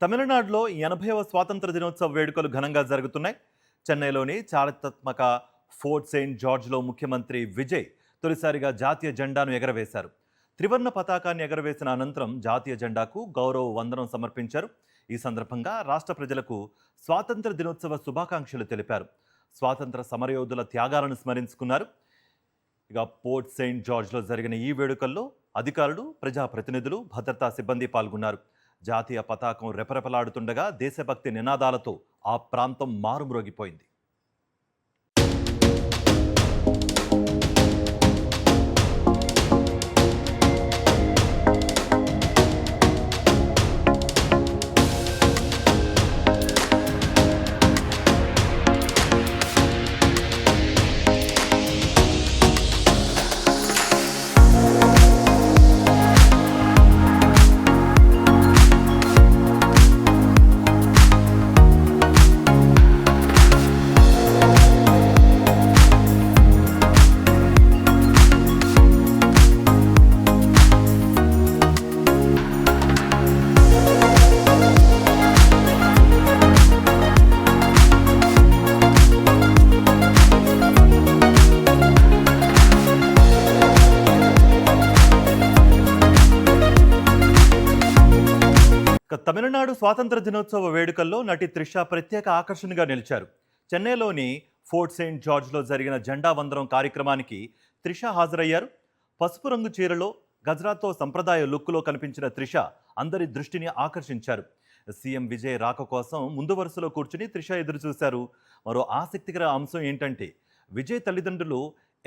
తమిళనాడులో 80వ స్వాతంత్ర దినోత్సవ వేడుకలు ఘనంగా జరుగుతున్నాయి. చెన్నైలోని చారిత్రాత్మక ఫోర్ట్ సెయింట్ జార్జ్లో ముఖ్యమంత్రి విజయ్ తొలిసారిగా జాతీయ జెండాను ఎగరవేశారు. త్రివర్ణ పతాకాన్ని ఎగరవేసిన అనంతరం జాతీయ జెండాకు గౌరవ వందనం సమర్పించారు. ఈ సందర్భంగా రాష్ట్ర ప్రజలకు స్వాతంత్ర దినోత్సవ శుభాకాంక్షలు తెలిపారు. స్వాతంత్ర సమరయోధుల త్యాగాలను స్మరించుకున్నారు. ఇక పోర్ట్ సెయింట్ జార్జ్లో జరిగిన ఈ వేడుకల్లో అధికారులు, ప్రజాప్రతినిధులు, భద్రతా సిబ్బంది పాల్గొన్నారు. జాతీయ పతాకం రెపరెపలాడుతుండగా దేశభక్తి నినాదాలతో ఆ ప్రాంతం మారుమ్రోగిపోయింది. తమిళనాడు స్వాతంత్ర దినోత్సవ వేడుకల్లో నటి త్రిష ప్రత్యేక ఆకర్షణగా నిలిచారు. చెన్నైలోని ఫోర్ట్ సెయింట్ జార్జ్లో జరిగిన జెండా వందనం కార్యక్రమానికి త్రిష హాజరయ్యారు. పసుపు రంగు చీరలో గజ్రాతో సంప్రదాయ లుక్లో కనిపించిన త్రిష అందరి దృష్టిని ఆకర్షించారు. సీఎం విజయ్ రాక కోసం ముందు వరుసలో కూర్చుని త్రిష ఎదురుచూశారు. మరో ఆసక్తికర అంశం ఏంటంటే విజయ్ తల్లిదండ్రులు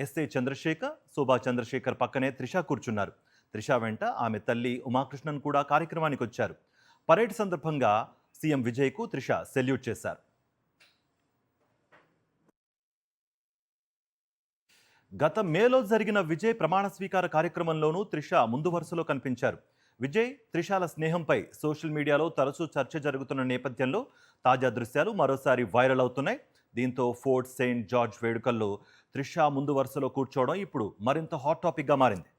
ఎస్ఏ చంద్రశేఖర్, శోభా చంద్రశేఖర్ పక్కనే త్రిష కూర్చున్నారు. త్రిష వెంట ఆమె తల్లి ఉమాకృష్ణన్ కూడా కార్యక్రమానికి వచ్చారు. పరేడ్ సందర్భంగా సీఎం విజయ్కు త్రిష సెల్యూట్ చేశారు. గత మేలో జరిగిన విజయ్ ప్రమాణ స్వీకార కార్యక్రమంలోనూ త్రిష ముందు వరుసలో కనిపించారు. విజయ్, త్రిషాల స్నేహంపై సోషల్ మీడియాలో తరచూ చర్చ జరుగుతున్న నేపథ్యంలో తాజా దృశ్యాలు మరోసారి వైరల్ అవుతున్నాయి. దీంతో ఫోర్ట్ సెయింట్ జార్జ్ వేడుకల్లో త్రిష ముందు వరుసలో కూర్చోవడం ఇప్పుడు మరింత హాట్ టాపిక్గా మారింది.